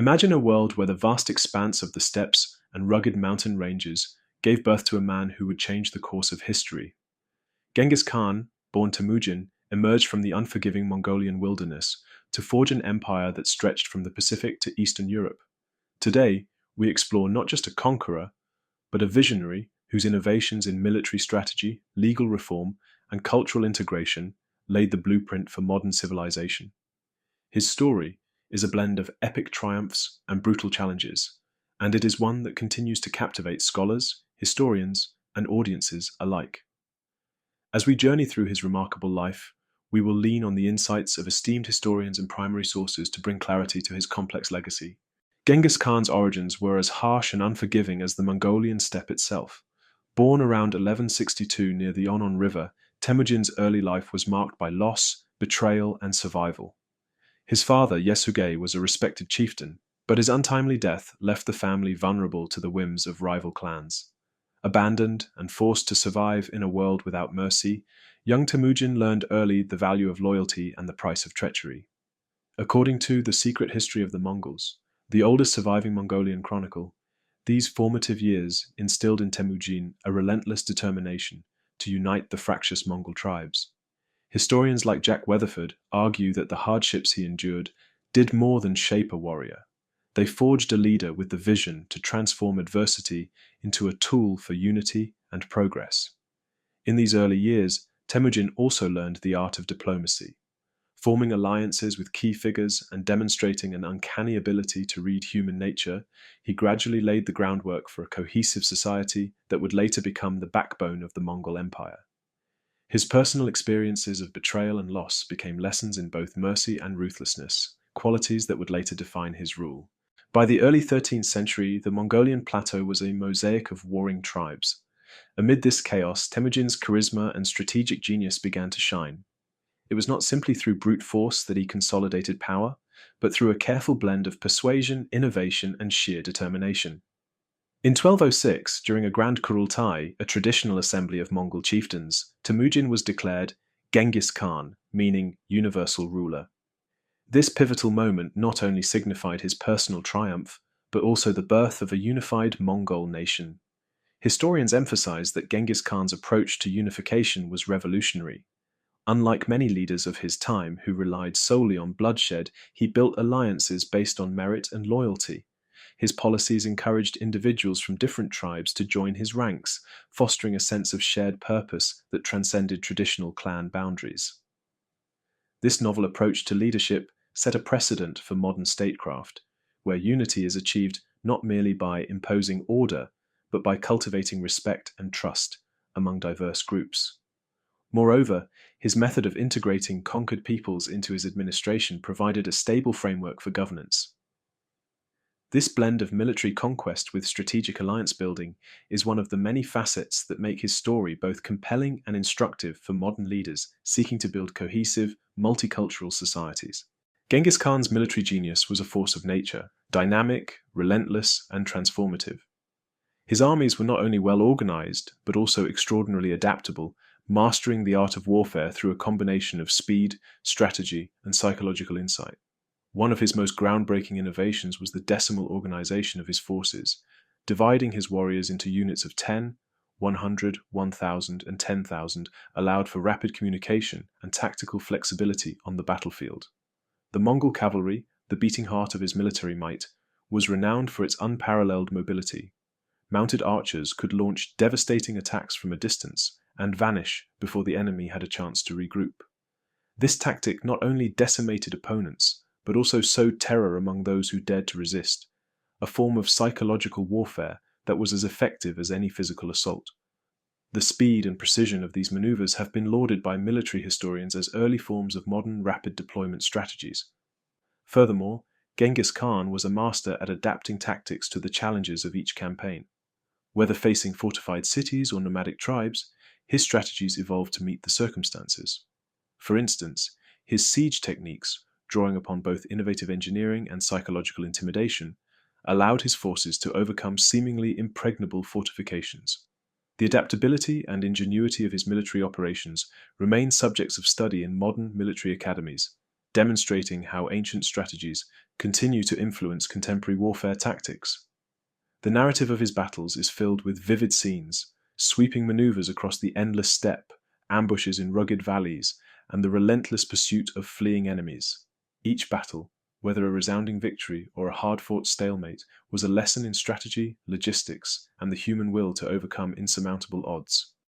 Imagine a world where the vast expanse of the steppes and rugged mountain ranges gave birth to a man who would change the course of history. Genghis Khan, born Temujin, emerged from the unforgiving Mongolian wilderness to forge an empire that stretched from the Pacific to Eastern Europe. Today, we explore not just a conqueror, but a visionary whose innovations in military strategy, legal reform, and cultural integration laid the blueprint for modern civilization. His story is a blend of epic triumphs and brutal challenges, and it is one that continues to captivate scholars, historians, and audiences alike. As we journey through his remarkable life, we will lean on the insights of esteemed historians and primary sources to bring clarity to his complex legacy. Genghis Khan's origins were as harsh and unforgiving as the Mongolian steppe itself. Born around 1162 near the Onon River, Temujin's early life was marked by loss, betrayal, and survival. His father, Yesugei, was a respected chieftain, but his untimely death left the family vulnerable to the whims of rival clans. Abandoned and forced to survive in a world without mercy, young Temujin learned early the value of loyalty and the price of treachery. According to The Secret History of the Mongols, the oldest surviving Mongolian chronicle, these formative years instilled in Temujin a relentless determination to unite the fractious Mongol tribes. Historians like Jack Weatherford argue that the hardships he endured did more than shape a warrior. They forged a leader with the vision to transform adversity into a tool for unity and progress. In these early years, Temujin also learned the art of diplomacy. Forming alliances with key figures and demonstrating an uncanny ability to read human nature, he gradually laid the groundwork for a cohesive society that would later become the backbone of the Mongol Empire. His personal experiences of betrayal and loss became lessons in both mercy and ruthlessness, qualities that would later define his rule. By the early 13th century, the Mongolian plateau was a mosaic of warring tribes. Amid this chaos, Temujin's charisma and strategic genius began to shine. It was not simply through brute force that he consolidated power, but through a careful blend of persuasion, innovation, and sheer determination. In 1206, during a grand Kurultai, a traditional assembly of Mongol chieftains, Temujin was declared Genghis Khan, meaning universal ruler. This pivotal moment not only signified his personal triumph, but also the birth of a unified Mongol nation. Historians emphasize that Genghis Khan's approach to unification was revolutionary. Unlike many leaders of his time who relied solely on bloodshed, he built alliances based on merit and loyalty. His policies encouraged individuals from different tribes to join his ranks, fostering a sense of shared purpose that transcended traditional clan boundaries. This novel approach to leadership set a precedent for modern statecraft, where unity is achieved not merely by imposing order, but by cultivating respect and trust among diverse groups. Moreover, his method of integrating conquered peoples into his administration provided a stable framework for governance. This blend of military conquest with strategic alliance building is one of the many facets that make his story both compelling and instructive for modern leaders seeking to build cohesive, multicultural societies. Genghis Khan's military genius was a force of nature, dynamic, relentless, and transformative. His armies were not only well organized, but also extraordinarily adaptable, mastering the art of warfare through a combination of speed, strategy, and psychological insight. One of his most groundbreaking innovations was the decimal organization of his forces, dividing his warriors into units of 10, 100, 1,000, and 10,000 allowed for rapid communication and tactical flexibility on the battlefield. The Mongol cavalry, the beating heart of his military might, was renowned for its unparalleled mobility. Mounted archers could launch devastating attacks from a distance and vanish before the enemy had a chance to regroup. This tactic not only decimated opponents, but also sowed terror among those who dared to resist, a form of psychological warfare that was as effective as any physical assault. The speed and precision of these maneuvers have been lauded by military historians as early forms of modern rapid deployment strategies. Furthermore, Genghis Khan was a master at adapting tactics to the challenges of each campaign. Whether facing fortified cities or nomadic tribes, his strategies evolved to meet the circumstances. For instance, his siege techniques, drawing upon both innovative engineering and psychological intimidation, allowed his forces to overcome seemingly impregnable fortifications. The adaptability and ingenuity of his military operations remain subjects of study in modern military academies, demonstrating how ancient strategies continue to influence contemporary warfare tactics. The narrative of his battles is filled with vivid scenes, sweeping maneuvers across the endless steppe, ambushes in rugged valleys, and the relentless pursuit of fleeing enemies. Each battle, whether a resounding victory or a hard-fought stalemate, was a lesson in strategy, logistics, and the human will to overcome insurmountable odds.